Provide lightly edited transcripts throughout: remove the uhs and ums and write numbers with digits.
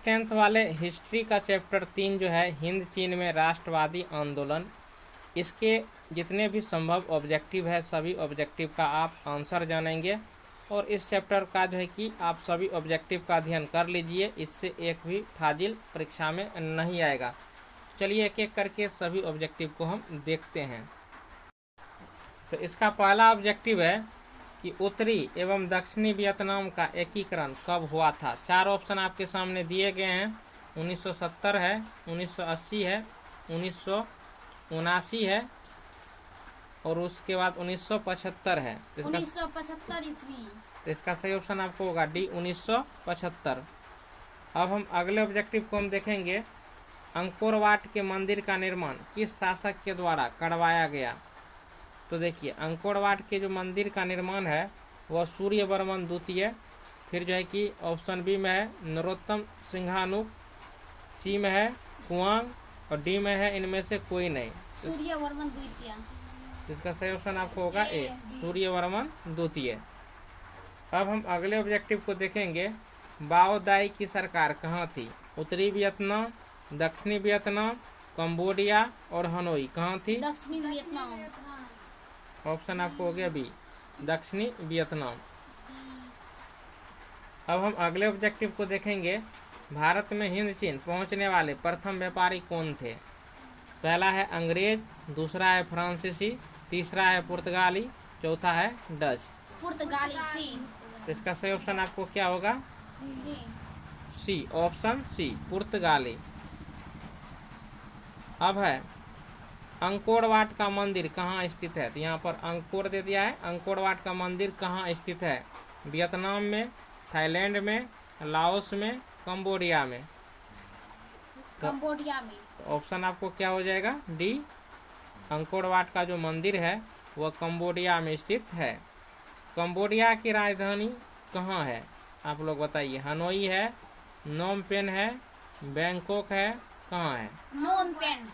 10th वाले history का chapter 3 जो है हिंद चीन में राष्ट्रवादी आंदोलन, इसके जितने भी संभव ऑब्जेक्टिव है सभी ऑब्जेक्टिव का आप आंसर जानेंगे। और इस चैप्टर का जो है कि आप सभी ऑब्जेक्टिव का अध्ययन कर लीजिए, इससे एक भी फाजिल परीक्षा में नहीं आएगा। चलिए एक एक करके सभी ऑब्जेक्टिव को हम देखते हैं। तो इसका पहला ऑब्जेक्टिव है कि उत्तरी एवं दक्षिणी वियतनाम का एकीकरण कब हुआ था। 4 ऑप्शन आपके सामने दिए गए हैं। 1970 है, 1980 है, 1979 है और उसके बाद 1975 है। 1975 ईस्वी। तो इसका सही ऑप्शन आपको होगा डी 1975। अब हम अगले ऑब्जेक्टिव को हम देखेंगे। अंकोर वाट के मंदिर का निर्माण किस शासक के द्वारा करवाया गया। तो देखिए अंकोर वाट के जो मंदिर का निर्माण है वह सूर्यवर्मन द्वितीय, फिर जो है कि ऑप्शन बी में है नरोत्तम सिंहानुक, सी में है कुआंग और डी में है इनमें से कोई नहीं। सूर्यवर्मन द्वितीय। इसका सही ऑप्शन आपको होगा ए सूर्यवर्मन द्वितीय। अब हम अगले ऑब्जेक्टिव को देखेंगे। बाओ दाई की सरकार कहाँ थी। उत्तरी वियतनाम, दक्षिणी वियतनाम, कंबोडिया और हनोई कहाँ थी। दक्षिणी वियतनाम। ऑप्शन आपको हो गया बी दक्षिणी वियतनाम। अब हम अगले ऑब्जेक्टिव को देखेंगे। भारत में हिंद चीन पहुंचने वाले प्रथम व्यापारी कौन थे। पहला है अंग्रेज, दूसरा है फ्रांसीसी, तीसरा है पुर्तगाली, चौथा है डच। पुर्तगाली सी। तो इसका सही ऑप्शन आपको क्या होगा सी, ऑप्शन सी पुर्तगाली। अब है अंकोर वाट का मंदिर कहाँ स्थित है। तो यहाँ पर अंकोर दे दिया है। अंकोर वाट का मंदिर कहाँ स्थित है। वियतनाम में, थाईलैंड में, लाओस में, कंबोडिया में। कंबोडिया में। तो ऑप्शन आपको क्या हो जाएगा डी। अंकोर वाट का जो मंदिर है वह कंबोडिया में स्थित है। कंबोडिया की राजधानी कहाँ है आप लोग बताइए। हनोई है, नोम पेन है, बैंकॉक है, कहाँ है। Phnom Penh.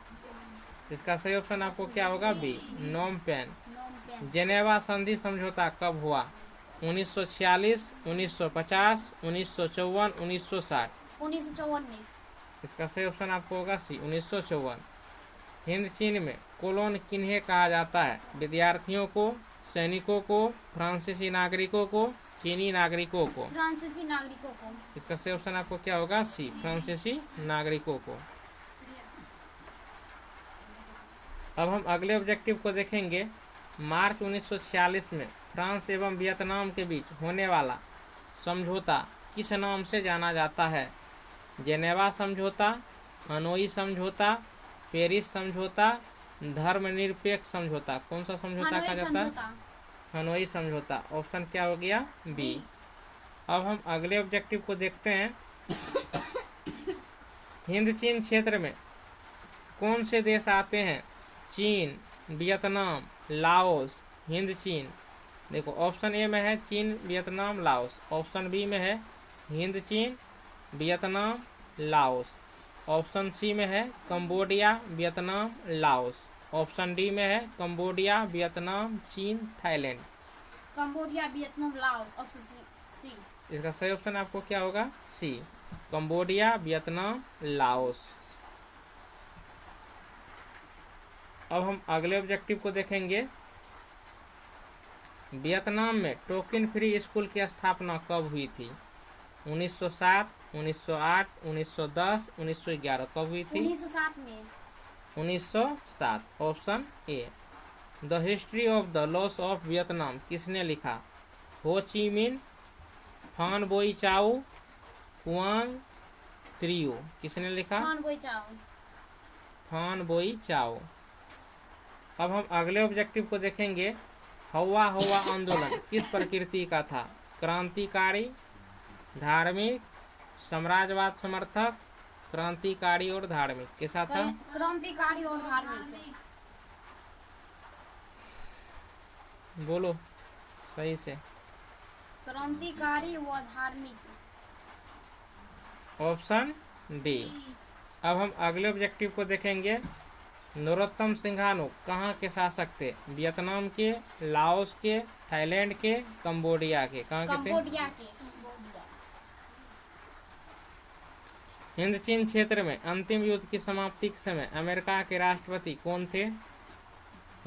इसका सही ऑप्शन आपको क्या होगा बी नोम पेन। जेनेवा संधि समझौता कब हुआ। 1946, 1950, 1954, 1960। 1954 में। इसका सही ऑप्शन आपको होगा सी 1954। हिंद चीन में कोलोन किन्हें कहा जाता है। विद्यार्थियों को, सैनिकों को, फ्रांसीसी नागरिकों को, चीनी नागरिकों को। फ्रांसीसी नागरिकों को। इसका सही ऑप्शन आपको क्या होगा सी फ्रांसीसी नागरिकों को। अब हम अगले ऑब्जेक्टिव को देखेंगे। मार्च 1946 में फ्रांस एवं वियतनाम के बीच होने वाला समझौता किस नाम से जाना जाता है। जेनेवा समझौता, हनोई समझौता, पेरिस समझौता, धर्मनिरपेक्ष समझौता। कौन सा समझौता कहा जाता है। हनोई समझौता। ऑप्शन क्या हो गया बी। अब हम अगले ऑब्जेक्टिव को देखते हैं। हिंद चीन क्षेत्र में कौन से देश आते हैं। चीन, वियतनाम, लाओस, हिंद चीन। देखो ऑप्शन ए में है चीन, वियतनाम, लाओस। ऑप्शन बी में है हिंद चीन, वियतनाम, लाओस। ऑप्शन सी में है Cambodia, Vietnam, Laos. Option D में है कंबोडिया, वियतनाम, चीन, Thailand. Cambodia, Vietnam, Laos. Option C. इसका सही ऑप्शन आपको क्या होगा सी कंबोडिया, वियतनाम, लाओस। अब हम अगले ऑब्जेक्टिव को देखेंगे। वियतनाम में टोकन फ्री स्कूल की स्थापना कब हुई थी। 1907, 1908, 1910, 1911। कब हुई थी। 1907 में। 1907। Option A. The history of the loss of Vietnam किसने लिखा। हो ची मिन, फान बोई चाओ, कुआंग त्रियो। किसने लिखा। फान बोई चाओ। अब हम अगले ऑब्जेक्टिव को देखेंगे। हवा हवा आंदोलन किस प्रकृति का था। क्रांतिकारी, धार्मिक, साम्राज्यवाद समर्थक, क्रांतिकारी और धार्मिक। कैसा था। क्रांतिकारी और धार्मिक। बोलो सही से। क्रांतिकारी व धार्मिक। Option D. अब हम अगले ऑब्जेक्टिव को देखेंगे। नरोत्तम सिंहानुक कहाँ के शासक थे। वियतनाम के, लाओस के, थाईलैंड के, कंबोडिया के। कहाँ के थे। कंबोडिया के। हिंद चीन क्षेत्र में अंतिम युद्ध की समाप्ति के समय अमेरिका के राष्ट्रपति कौन थे?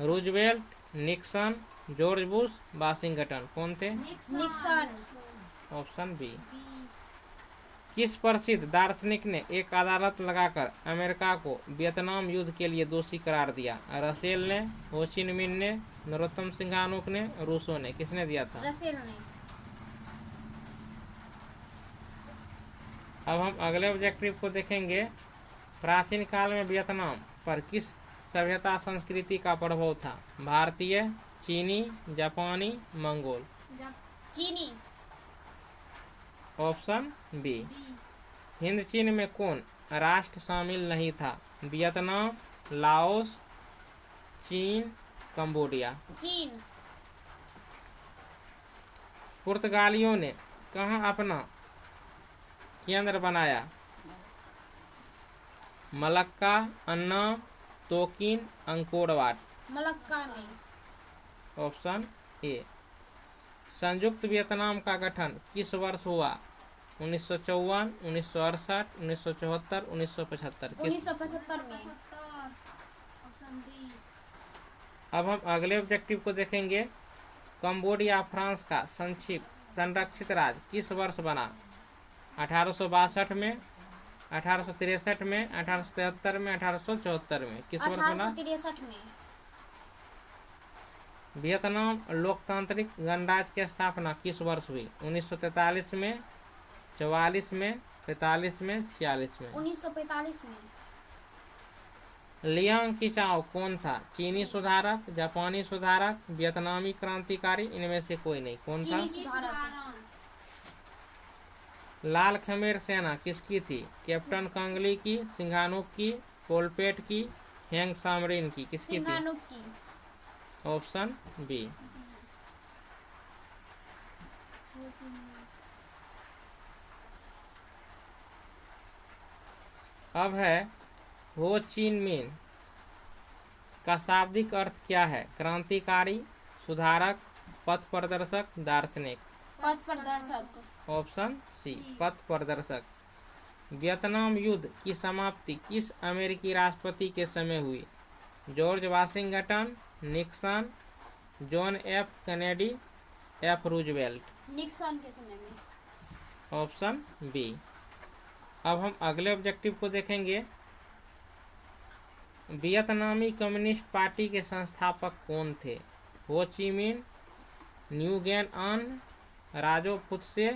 Roosevelt, Nixon, George Bush, Washington. कौन थे? निक्सन। Option B. किस प्रसिद्ध दार्शनिक ने एक अदालत लगाकर अमेरिका को वियतनाम युद्ध के लिए दोषी करार दिया? रसेल ने, हो ची मिन्ह ने, नरोत्तम सिंघानुक ने, रूसो ने। किसने दिया था? रसेल ने। अब हम अगले ऑब्जेक्टिव को देखेंगे। प्राचीन काल में वियतनाम पर किस सभ्यता संस्कृति का प्रभाव था? भारतीय, चीनी, जापानी, मंगोल। चीनी। Option B. हिंद चीन में कौन राष्ट्र शामिल नहीं था? वियतनाम, लाओस, चीन, कंबोडिया। चीन। पुर्तगालियों ने कहाँ अपना केंद्र बनाया? Malacca, Annam, Tonkin, Angkor Wat. Malacca में। Option A. संयुक्त वियतनाम का गठन किस वर्ष हुआ? 1954, 1968, 1974, 1975। 1975 में। अब हम अगले ऑब्जेक्टिव को देखेंगे। कंबोडिया फ्रांस का संरक्षित राज्य किस वर्ष बना? 1862 में, 1863 में, 1873 में, 1874 में। किस वर्ष बना? 1863 में। वियतनाम लोकतांत्रिक गणराज्य की स्थापना किस वर्ष हुई? 1943 में, 44 में, 45 में, 46 में। 1945 में। लियांग किचाओ कौन था? चीनी सुधारक, जापानी सुधारक, वियतनामी क्रांतिकारी, इनमें से कोई नहीं। कौन था? चीनी सुधारक। लाल खमेर सेना किसकी थी? कैप्टन कांगली की, सिंघानुक की, कोलपेट की, हेंग सामरिन की। किसकी थी? सिंघानुक की। Option B. अब है हो ची मिन्ह का शाब्दिक अर्थ क्या है? क्रांतिकारी, सुधारक, पथ प्रदर्शक, दार्शनिक। पथ प्रदर्शक। ऑप्शन सी, पथ प्रदर्शक। वियतनाम युद्ध की समाप्ति किस अमेरिकी राष्ट्रपति के समय हुई? George Washington, Nixon, John F Kennedy, F Roosevelt. Nixon के समय में। Option B. अब हम अगले ऑब्जेक्टिव को देखेंगे। वियतनामी कम्युनिस्ट पार्टी के संस्थापक कौन थे? हो ची मिन्ह, न्यू आन, राजो फुत्से,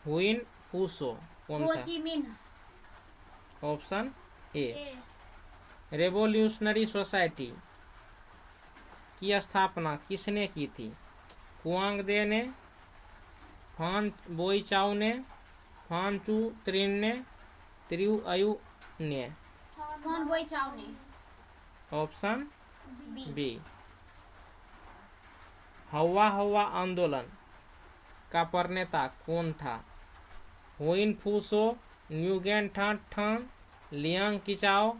हुइन फूसो। कौन हो था? Chi Minh. Option A. Revolutionary society की स्थापना किसने की थी? कुआंग दे ने, फान बोई चाउ ने, फान चू त्रिन ने, त्रियू अयु ने। फान बोई चाउ ने। Option B. बी। हवा हवा आंदोलन का प्रणेता कौन था? हुइन फूसो, न्यूगेन ठान ठान, लियांग किचाओ,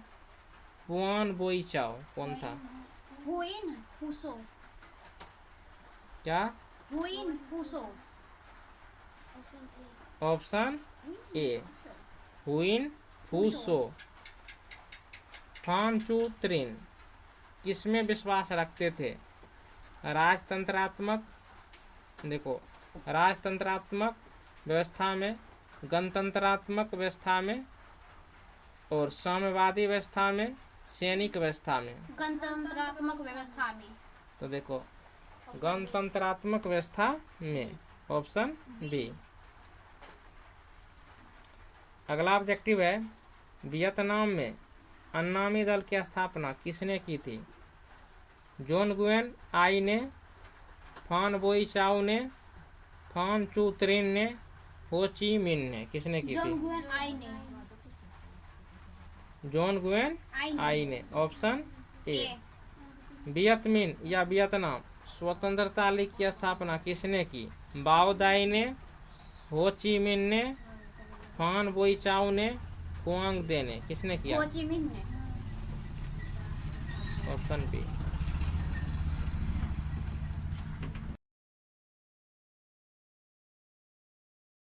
पुआन बोई चाओ। कौन था? हुइन फूसो। क्या? हुइन फूसो। Option A. हुइन फूसो। फान चू त्रिन किसमें विश्वास रखते थे? राजतंत्रात्मक, देखो, राजतंत्रात्मक व्यवस्था में, गणतंत्रात्मक व्यवस्था में और साम्यवादी व्यवस्था में, सैनिक व्यवस्था में। गणतंत्रात्मक व्यवस्था में। तो देखो, गणतंत्रात्मक व्यवस्था में। Option B. अगला ऑब्जेक्टिव है। वियतनाम में अन्नामी दल की स्थापना किसने की थी? जॉन गुएन आई ने, फान बोई चाउ ने, फान चू त्रिन ने, हो ची मिन्ह ने। किसने की जॉन थी? गुएन आई ने। जॉन गुएन आई ने। Option A. वियत मिन्ह या वियतनाम स्वतंत्रता लीग की स्थापना किसने की? बाओ दाई ने, हो ची मिन्ह ने, फान बोई चाउ ने, कुआंग दे ने। किसने किया? हो ची मिन्ह ने। Option B.